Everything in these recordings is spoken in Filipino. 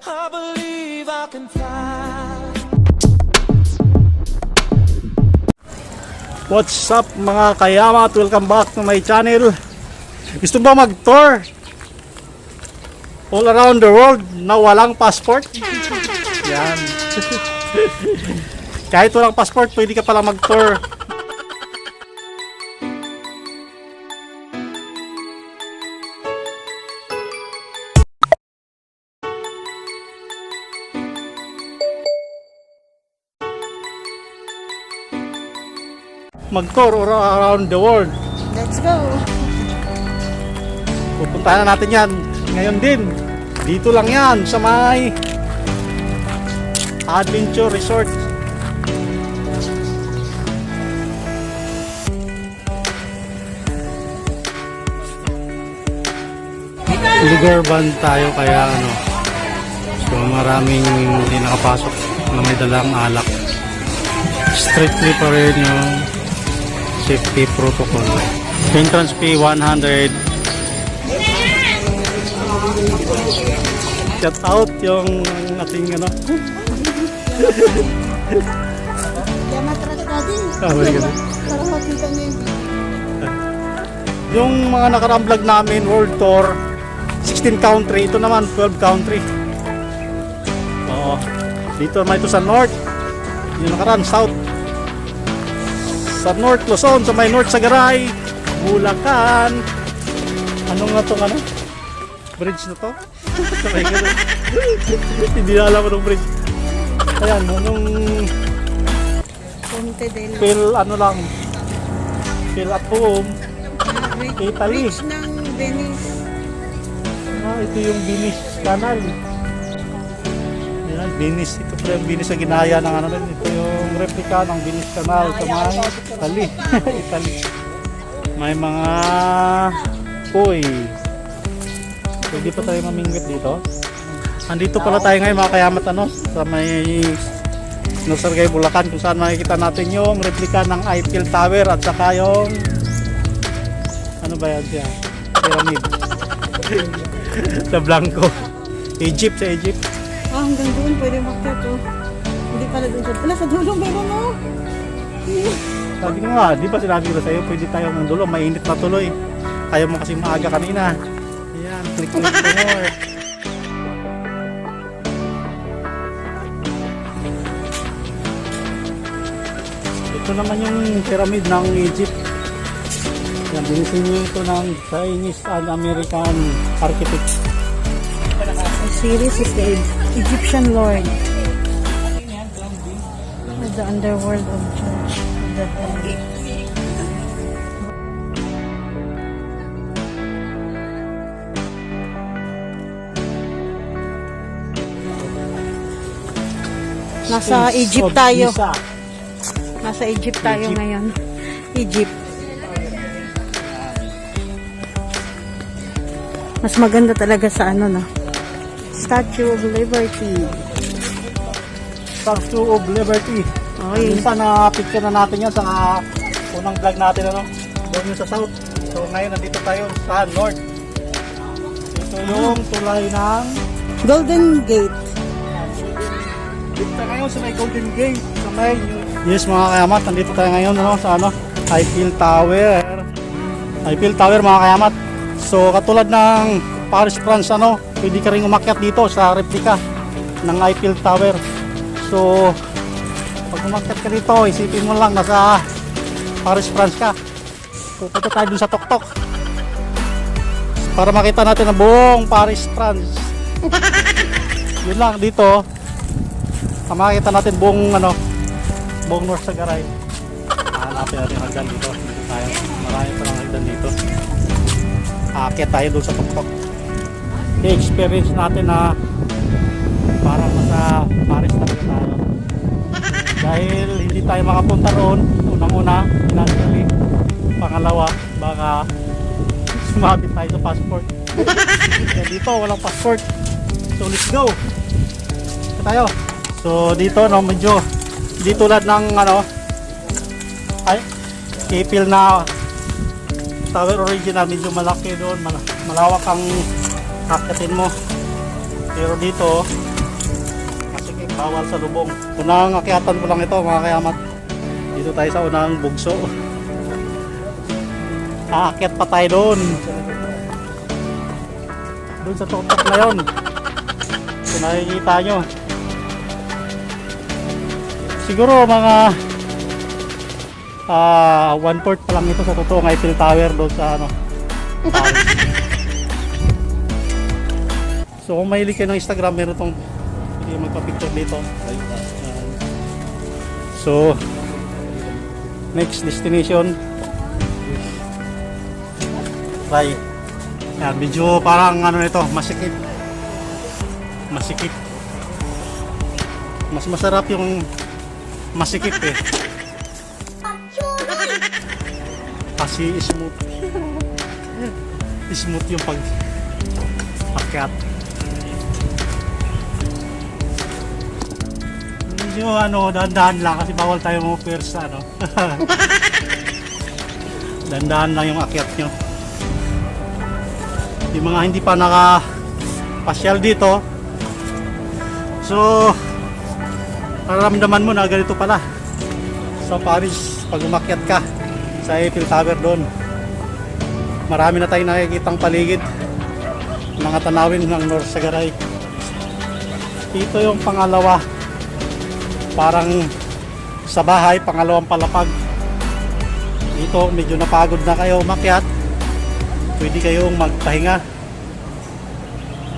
I believe I can fly. What's up mga kayamat? Welcome back to my channel. Gusto ba mag-tour all around the world na walang passport? Yan. Kahit walang passport, pwede ka pala mag-tour. Mag-tour all around the world. Let's go! Pupuntahan na natin yan ngayon din. Dito lang yan sa may Adventure Resort. Lugar band tayo kaya ano. So maraming hindi nakapasok na may dalang alak. Strictly pa rin yung safety protocol. Entrance fee 100. Shout out yung ating ano. Yamatrat natin. Very good. Para makita niyo Yung mga nakaraang vlog namin, World Tour, 16 country. Ito naman, 12 country. Oo. Dito naman ito sa North. Yung nakaraan, South. Sa North Luzon, sa may North Sagaray, Bulacan. Ano nga itong ano? Bridge na to? Sa may ganun. Hindi na alam anong bridge. Ayan, anong Ponte del feel ano lang. Feel at home. Italy. Bridge ng Venice. Ito yung Venice Canal. Ayan, Venice. Ito pala yung Venice na ginaya ng ano rin. Ito yung replica ng Venice Canal sa may Italy. Italy. May mga uy. Pwede pa tayo mamingwit dito. Andito pala tayo ngayon mga kayamat ano, sa may Nosargay, Bulacan, kung saan makikita natin yung replica ng Eiffel Tower at saka yung ano ba yan siya? Pyramid. Sa Blanco. Egypt, sa Egypt. Hanggang doon pwede makyat oh. Hindi pala doon sa... Wala sa dulo meron oh. Sabi ko nga, di ba sinabi ko sa'yo, pwede tayo ng dulo, mainit na tuloy. Ayaw mo kasi maaga kanina. Ayan, click mo more. Ito naman yung pyramid ng Egypt. Yan, binisinyo ito ng Chinese and American architects. The series is the Egyptian Lord. The underworld of Church. The Nasa Egypt tayo. Nasa Egypt tayo ngayon. Egypt. Mas maganda talaga sa ano no. Statue of Liberty. Statue of Liberty. Oy. Minsan na picture na natin yan sa unang vlog natin ano. Doon yung sa south. So ngayon nandito tayo sa north. Ito yung tulay ng Golden Gate. dito tayo ngayon sa may Golden Gate. Sa may yes mga kayamat, nandito tayo ngayon ano, sa ano, Eiffel Tower. Eiffel Tower mga kayamat. So katulad ng Paris, France ano, pwede ka rin umakyat dito sa replica ng Eiffel Tower. So pag umakyat ka dito, isipin mo lang nasa Paris, France ka. Pupunta tayo dun sa tuktok para makita natin ang buong Paris, France. Yun lang dito. Makikita natin buong ano, buong North Sagaray. Hanapin natin hagdan dito. Dito tayo. Marami pa lang hagdan dito. Aakyat tayo doon sa tuktok. I-experience natin na parang nasa Paris talaga tayo. Dahil hindi tayo makapunta roon. Unang-una, financially. Pangalawa, baka sumabit tayo sa passport. Kaya dito, walang passport. So let's go. Ito tayo. So dito no, medyo di tulad ng ano ay Eiffel na tower original, medyo malaki doon, malawak ang akyatin mo. Pero dito bawal sa lubong. Unang akyatan ko lang ito mga kayamat. Dito tayo sa unang bugso. Aakyat pa tayo doon. Doon sa tuktok na yun. Kung nakikita nyo. Siguro mga 1/4 pa lang ito sa totoo ng Eiffel Tower doon sa ano. So kung mahilig kayo ng Instagram, meron itong hindi magpa-picture dito. So next destination try. Yan, medyo parang ano nito, masikip. Masikip. Mas masarap yung masikip eh. Kasi smooth. Smooth yung pag-akyat. Medyo ano, dahan-dahan lang kasi bawal tayo mo-first sa ano. Dahan-dahan lang yung akyat nyo. Yung mga hindi pa naka-pasyal dito, so nararamdaman mo na ganito pala sa Paris pag umakyat ka sa Eiffel Tower doon. Marami na tayong nakikitang paligid, mga tanawin ng North Sagaray. Ito yung pangalawa, parang sa bahay, pangalawang palapag. Dito medyo napagod na kayo umakyat, pwede kayong magpahinga,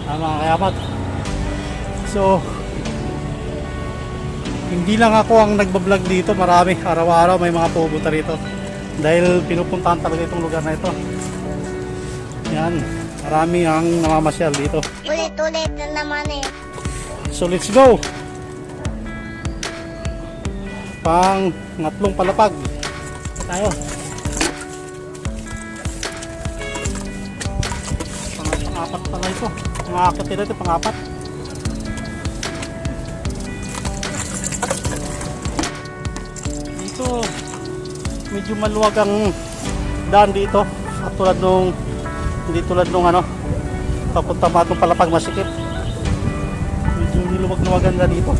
mga kayamat. So hindi lang ako ang nagbablog dito, marami, araw-araw may mga pupunta rito dahil pinupuntahan talaga itong lugar na ito. Yan, marami ang namamasyal dito. Ulit-ulit na naman eh. So let's go. Pang ngatlong palapag tayo. Pang-apat pala ito. Pang-apat ito, pang-apat. Dito medyo maluwag ang daan dito. At tulad nung hindi tulad nung ano papunta matong palapag masikip. Medyo niluwag-luwagan na dito.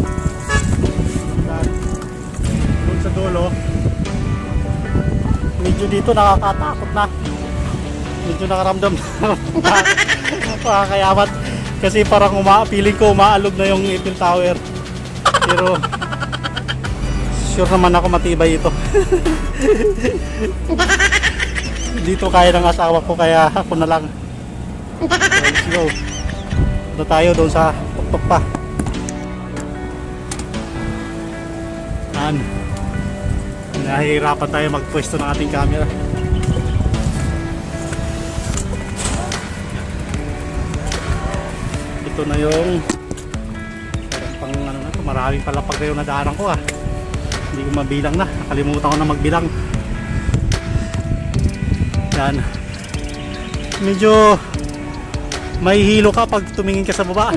Doon sa dulo medyo dito nakakatakot na. Medyo nakaramdam nakakayamat kasi parang feeling ko umaalog na yung Eiffel Tower, pero sure naman ako matibay ito. Dito kaya ng asawa ko kaya ako na lang. So, let's go. Doon tayo doon sa tuktok pa. Yan. Nahihirapan tayo magpwesto ng ating camera. Ito na yung pang ano na ito, maraming palapag na yung nadaanan ko ah. Hindi ko mabilang na, nakalimutan ko na magbilang. Yan. Medyo may hilo ka pag tumingin ka sa baba.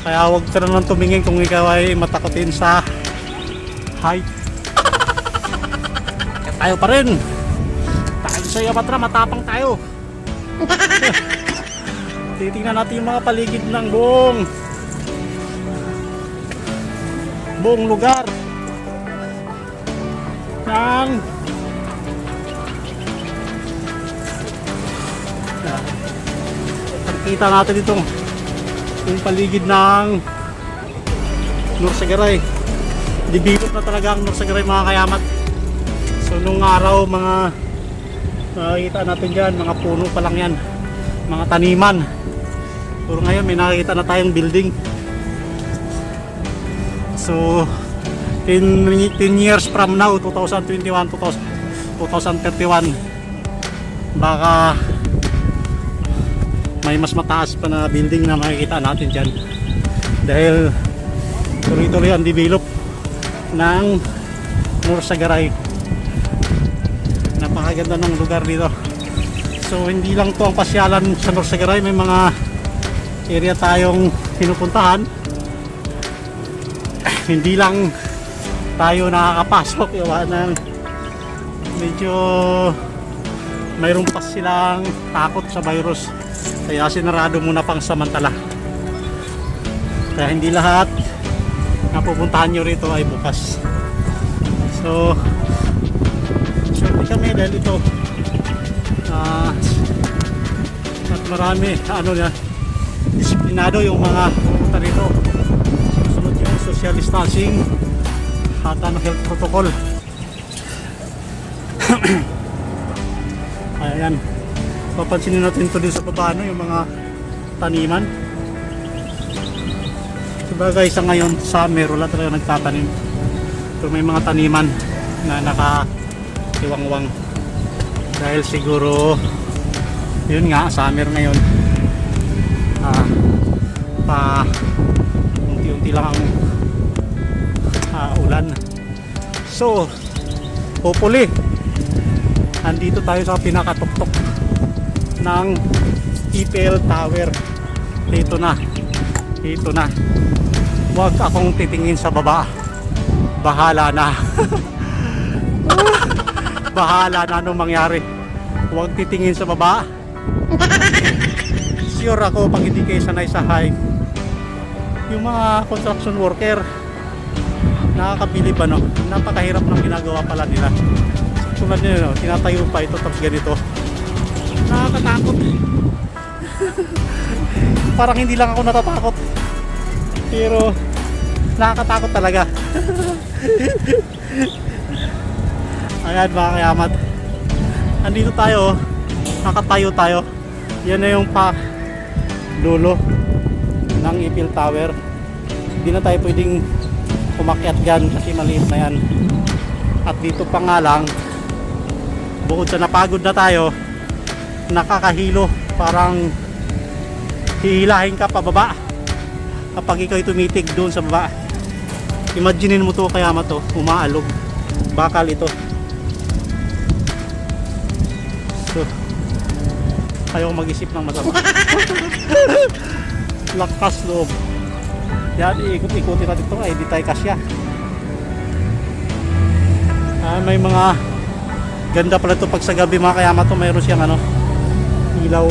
Kaya huwag ka naman tumingin kung ikaw ay matakotin sa height. Tayo pa rin. Tayo sa Yamatra, matapang tayo. Titingnan natin yung mga paligid ng buong lugar ng kita natin itong yung paligid ng North Sagaray. Develop na talaga ang North Sagaray mga kayamat. So nung araw mga nakikita natin dyan, mga puno pa lang yan, mga taniman. Pero ngayon may nakikita na tayong building. So 10 years from now, 2021, 2031, baka may mas mataas pa na building na makikita natin dyan dahil tuloy-tuloy ang develop ng North Sagaray. Napakaganda ng lugar dito. So hindi lang to ang pasyalan sa North Sagaray, may mga area tayong pinupuntahan. Hindi lang tayo nakakapasok, yung medyo mayroon pa silang takot sa virus, kaya sinarado muna pang samantala. Kaya hindi lahat na pupuntahan nyo rito ay bukas. So swerte kami dahil ito at marami ano na disiplinado yung mga pupunta rito, sunod yung social distancing at health protocol. Ayan, papansinin natin ito din sa baba, no, yung mga taniman. Sabagay sa ngayon summer wala talaga nagtatanim, pero may mga taniman na nakatiwangwang dahil siguro yun nga, summer ngayon, pa unti-unti lang ang ulan. So hopefully andito tayo sa pinakatuktok ng Eiffel Tower. Ito na, huwag akong titingin sa baba, bahala na. Bahala na anong mangyari, huwag titingin sa baba. Sure ako pag hindi kayo sanay sa high, yung mga construction worker, nakakabilib ano, napakahirap ng ginagawa pala nila. Tulad nyo, tinatayo pa ito tapos ganito, nakakatakot. Parang hindi lang ako natatakot, pero nakakatakot talaga. Ayan mga kayamat, andito tayo, nakatayo tayo. Yan na yung dulo ng Eiffel Tower. Hindi na tayo pwedeng umakyat dyan kasi maliit na yan. At dito pa nga lang, bukod sa napagod na tayo, nakakahilo, parang hihilahin ka pababa kapag ikaw tumitig doon sa baba. Imaginein mo to, kayama to, umaalog, bakal ito. So ayaw mag-isip ng masama. Lakas loob. Yan, ikot-ikutin natin ito, ay di tayo kasya. May mga ganda pala ito pag sa gabi mga kayama to, mayroon siyang ano, ilaw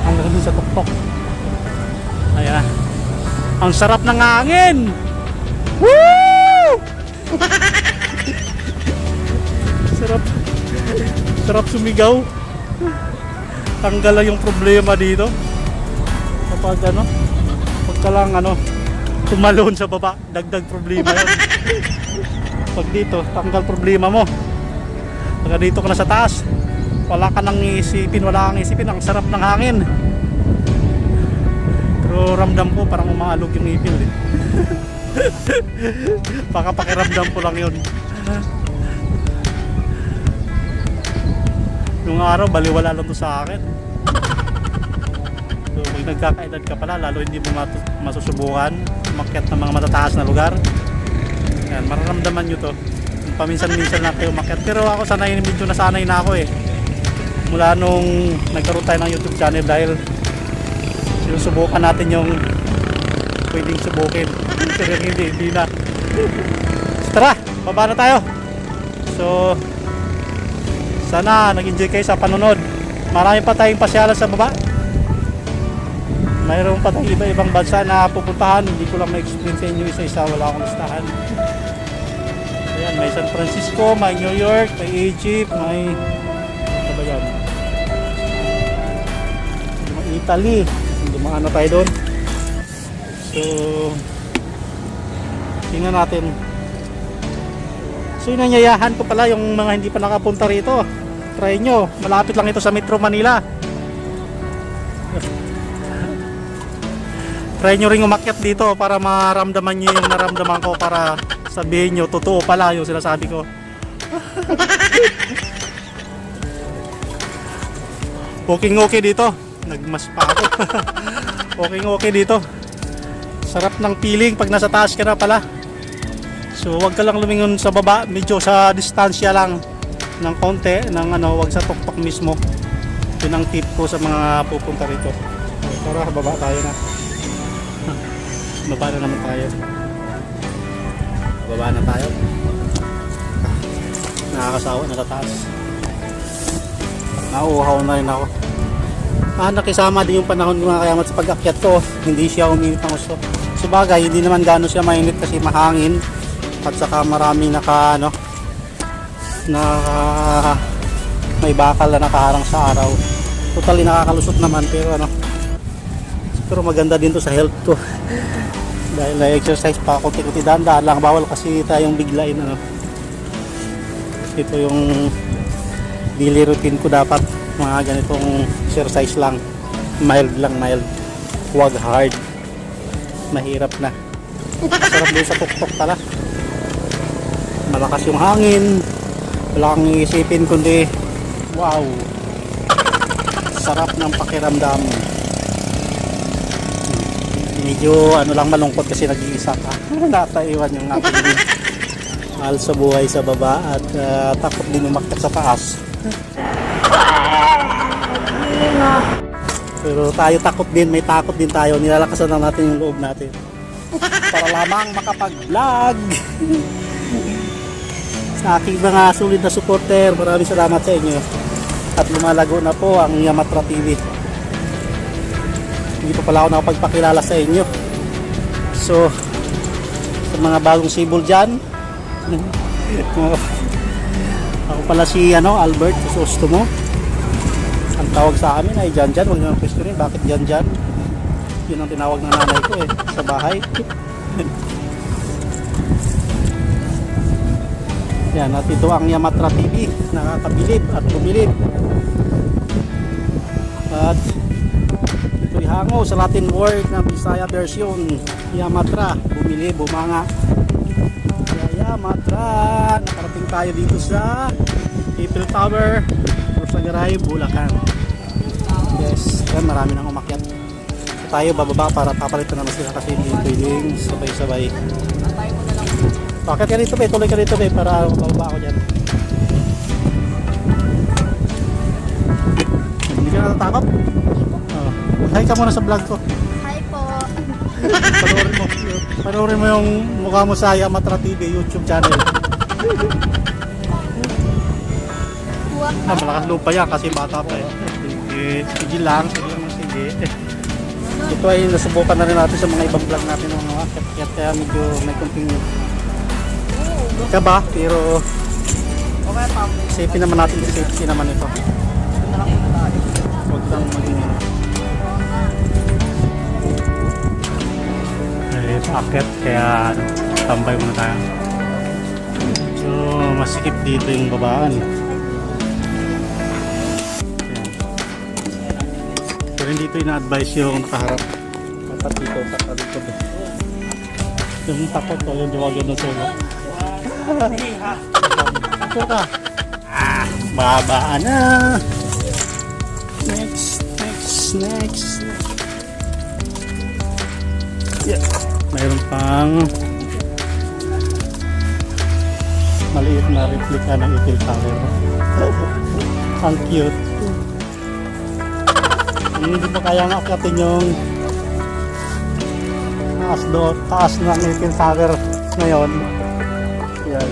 hanggang dun sa tuktok. Ayan, ang sarap ng hangin. Woo! Sarap sumigaw. Tanggal lang yung problema dito kapag ano, pagka lang ano, tumalon sa baba, dagdag problema yun. Pag dito, tanggal problema mo. Pag dito ka na sa taas, wala kang isipin, ang sarap ng hangin. Pero ramdam ko parang umaalog yung ipil eh. Baka pakiramdam ko lang yun. Nung araw, baliwala lang to sa akin. So, pag nagkakaedad ka pala, lalo hindi mo masusubukan umakyat ng mga matataas na lugar. Yan, mararamdaman nyo to. Paminsan-minsan lang kayo umakyat. Pero ako sanay, medyo nasanay na ako eh. Mula nung nagkaroon tayo ng YouTube channel, dahil sinusubukan natin yung pwedeng subukin. Pero hindi na. So, tara, baba na tayo. So, sana nag-enjoy kayo sa panonood. Marami pa tayong pasyalan sa baba. Mayroon pa tayong iba-ibang bansa na pupuntahan. Hindi ko lang ma-explain sa inyo isa-isa, wala akong listahan. Ayan, may San Francisco, may New York, may Egypt, may ano ba yan? May Italy. Dumaan na tayo doon. So tingnan natin. So inanyayahan ko pala yung mga hindi pa nakapunta rito, try nyo, malapit lang ito sa Metro Manila. Try nyo ring umakyat dito para maramdaman nyo yung naramdaman ko, para sabihin nyo totoo pala yung sinasabi ko. Okay dito, nagmas pa ako. Okay dito, sarap ng feeling pag nasa taas ka na pala. So wag ka lang lumingon sa baba, medyo sa distansya lang ng konti, ng ano, wag sa tuktok mismo. Yun ang tip ko sa mga pupunta rito. So, tara, baba tayo na. Baba na naman tayo. Baba na tayo. Nakakasawa, natataas. Nauuhaw na rin ako. Nakisama din yung panahon mga kayamat sa pag-akyat ko. Hindi siya uminit ng gusto. Sabagay, hindi naman gano'n siya mainit kasi mahangin. At saka marami may bakal na nakaharang sa araw. Totally nakakalusot naman pero siguro maganda din to sa health ko. Dahil na-exercise pa ako, kunti-kunti dahan-dahan lang. Bawal kasi tayong biglain. Ito yung daily routine ko dapat. Mga ganitong exercise lang. Mild lang, mild. Huwag hard. Mahirap na. Sarap din sa tuktok tala. Malakas yung hangin. Wala kang iisipin kundi wow. Sarap ng pakiramdam. Medyo lang malungkot kasi nag-iisa ka. Nataiwan yung aking mahal sa buhay sa baba at takot din umakyat sa taas. Pero tayo takot din, may takot din tayo. Nilalakasan lang natin yung loob natin para lamang makapag-vlog. Sa aking mga sulit na supporter, maraming salamat sa inyo. At lumalago na po ang Yamatra TV. Hindi pa pala ako nakapagpakilala sa inyo. So, sa mga bagong sibol dyan, ako pala si Albert Crisostomo. Ang tawag sa amin ay Janjan. Huwag nyo nang questionin bakit Janjan. Yun ang tinawag ng nanay ko sa bahay. Yan, at ito ang Yamatra TV. Nakakabilib at bumilib. At ito'y hango sa Latin word na Bisaya version. Yamatra, bumilib, bumanga. Yamatra. Nakarating tayo dito sa Eiffel Tower, Norsagaray, Bulacan. Yes, yan, marami nang umakyat. So, tayo bababa para papalitan naman sila kasi hindi pwedeng sabay-sabay. Bakit ka dito, tuloy ka dito, para bababa ako dyan. Hindi ka natatakot? Hi ka muna sa vlog ko. Hi po. Panoorin mo yung mukha mo sa Yamatra TV YouTube channel. Malakas lupa yan kasi bata pa sige lang, sige. Ito ay nasubukan na rin natin sa mga ibang vlog natin ng mga akyat, kaya medyo may continue kaba, pero safety naman natin, safety naman ito. Huwag lang maging paakyat, kaya tambay muna tayo. So masikip dito yung babaan. Pero hindi ito ina-advise yung nakaharap. Dapat dito sa kalikod. Yung takot ko yung diwagan ng solo. Ito ka. Babaan na. Next. Yeah. Mayroon pang maliit na replika ng Eiffel Tower. Ang cute. Hindi pa kaya akyatin yung taas ng Eiffel Tower ngayon. Yan.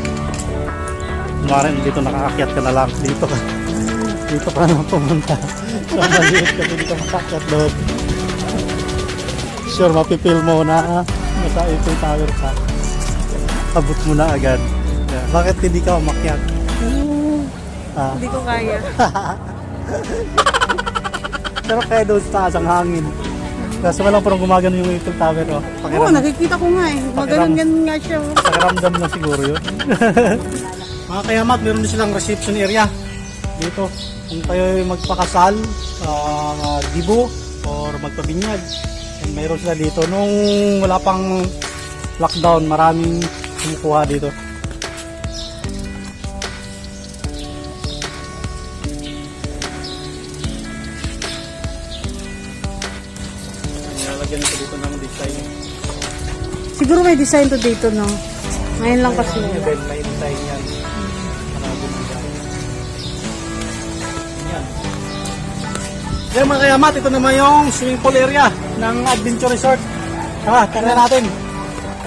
Maaaring dito nakaakyat ka na lang. Dito ka naman pumunta. So maliit kasi dito makaakyat doon. Sure, mapipil mo na nasa Eiffel Tower ka. Abot mo na agad. Yeah. Bakit hindi ka umakyat? Hindi ko kaya. Pero kaya doon sa taas ang hangin. Kasi walang parang gumagano yung Eiffel Tower. Oo, nakikita ko nga eh. Maganon-ganon nga siya. Pakiramdam na siguro yun. Mga kayamat, meron din silang reception area dito. Kung kayo magpakasal, dibo, or magpabinyag. And mayroon sila dito. Nung wala pang lockdown, maraming kumukuha dito. Nilalagyan ito dito ng design. Siguro may design to dito, no? Ngayon lang kasi. May design yan. Maraming design. Yan. Yan mga kayamat, ito naman yung swimming pool area ng Adventure Resort. Tingnan natin.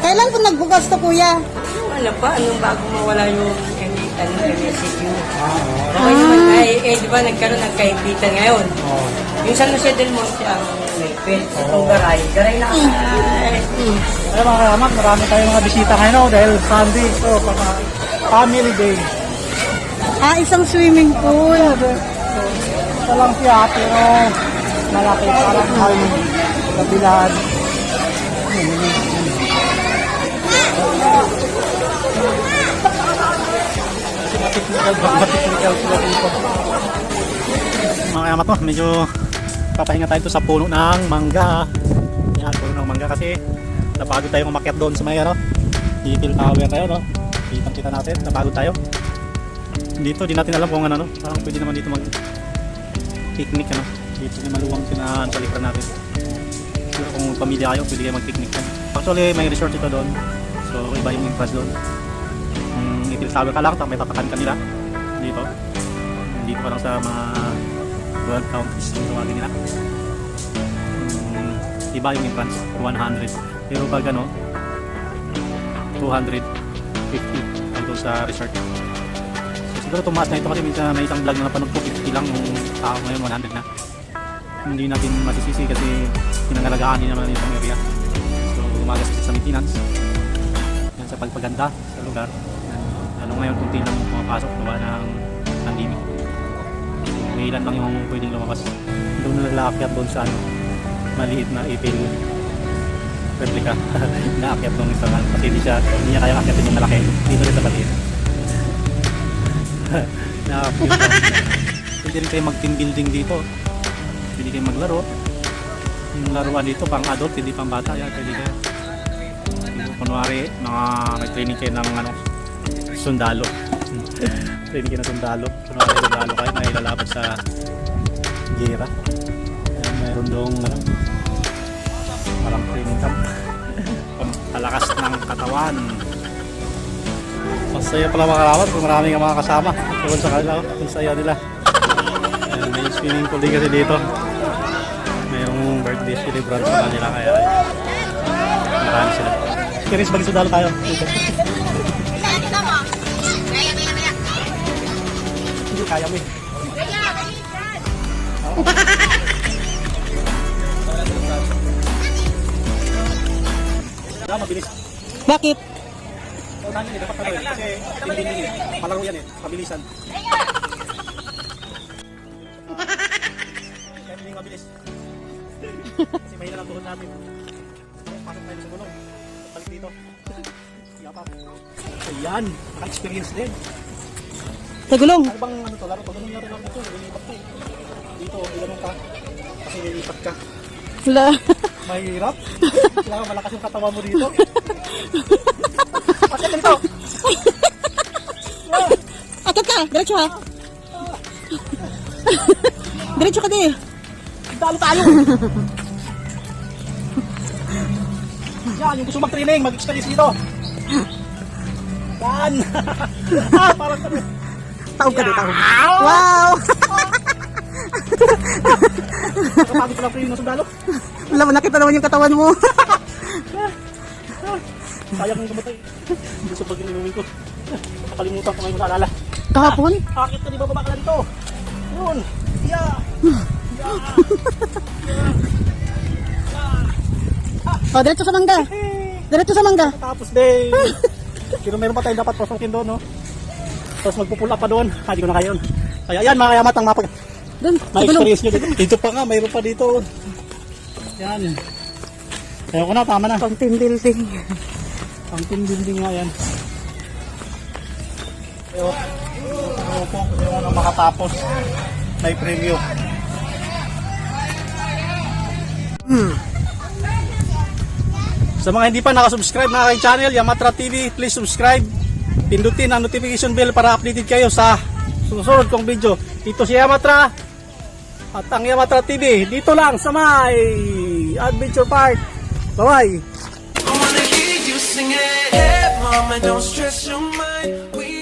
Kailan po nagbukas to, kuya? Wala pa, anong bago mawala yung message nyo. Okay naman, di ba nagkaibitan ngayon? Yung San Jose del Monte ang naipit. Itong garay na Ay, mga kayamat, marami tayong mga bisita ngayon, no? Dahil Sunday, so, family day. Isang swimming pool. Ito lang siya, pero malaki, parang ay kabilaan. Matiknikal sila dito. Mga kayamat mo, medyo papahinga tayo sa puno ng mangga. Yan, puno ng mangga kasi napagod tayo umakyat doon sa may ano, Eiffel Tower tayo, no? Kita natin, napagod tayo. Dito, di natin alam kung ano, no? Parang pwede naman dito mag-picnic, ano? Dito yung maluwang sinaan sa likuran natin. Pero kung pamilya kayo, pwede kayo mag-picnic kan. Actually, may resort ito doon. So, iba yung entrance doon. Eiffel Tower ka lang, may tatakan ka nila. Dito. Dito ka lang sa mga world countries yung tawagin nila. Iba yung entrance, 100. Pero pag ano, 250 ito sa resort. So, siguro tumaas na ito kasi minsan may isang vlog na napanood ko, 50 lang yung tao ngayon, 100 na. Hindi natin masisisi kasi pinangalagaan din naman itong area. So umagas sa maintenance. Yan sa pagpaganda sa lugar. Lalo ngayon kunti lang pumapasok gawa ng pandemic. May ilan lang yung pwedeng lumabas. Doon na nag-aakyat doon sa ano, maliit na Eiffel replica. Naakyat doon isa lang kasi hindi niya kaya akyatin yung malaki. Dito rin sa maliit. Naakyat. Pwede rin kayo mag-team building dito. Pwede kayo maglaro. Yung laruan dito pang adult, hindi pang bata. Yan, pwede kayo. Kunwari, may training kayo ng ano, sundalo. Training kayo ng sundalo. Kunwari, sundalo kayo, may lalapit sa gera. Yan, mayroon doong ano, parang training camp. Palakas ng katawan. Masaya pala mga karawan kung maraming mga kasama. Tungkol sa kanila, ang saya nila. Ayan, may swimming pool din kasi dito. Mayroong birthday celebrant sa kanila kaya marami sila. Kiris, mag-isudalo tayo dito. Hindi kaya mo eh. Mabilis. Bakit? Unahan yun eh, dapat ano eh, kasi hindi palaro yan eh, pabilisan. Kaya hindi mabilis. Kasi mahina lang tuhod natin. Pasok tayo sa gulong. Balik dito. Yapak. Ayan, naka-experience din. Tagulong. Ano bang ano to, laro pag ganun natin lang dito, nililipat ka eh. Dito, ganun ka. Kasi nililipat ka. Wala. Mahirap. Kailangan malakas yung katawan mo dito. Bakit dito? Atat ka, diretso ha. Diretso ka di. Talo tayo. Yan, yung gusto mag-training, mag-experience dito. Yan. Parang kami. Taog ka di, taog. Wow! Kapagod ko lang training ng sundalo. Wala, nakita naman yung katawan mo. Sayang yung kamatay. Gusto pag inumin ko. Nakalimutan ko ngayon naalala. Kahapon? Akit ka, di ba baba ka na dito? Yun. Yeah. O, diretso sa mangga. Diretso sa mangga. Tapos day. Pero meron pa tayong dapat pasukin doon, no? Tapos magpupula pa doon. Hindi ko na kayo. Kaya yan, mga kayamat ang mapag... Doon, May tagulong. experience nyo dito. Dito pa nga, mayroon pa dito. Yan. Kaya ko na, tama na. Pang team building. Ang team building nga yan. Pero, kung ano makatapos, may premyo. Sa mga hindi pa nakasubscribe na aking channel, Yamatra TV, please subscribe. Pindutin ang notification bell para updated kayo sa susunod kong video. Ito si Yamatra at ang Yamatra TV. Dito lang sa may Adventure Park. Bye-bye! I wanna hear you sing it. Hey, mama, don't stress your mind. We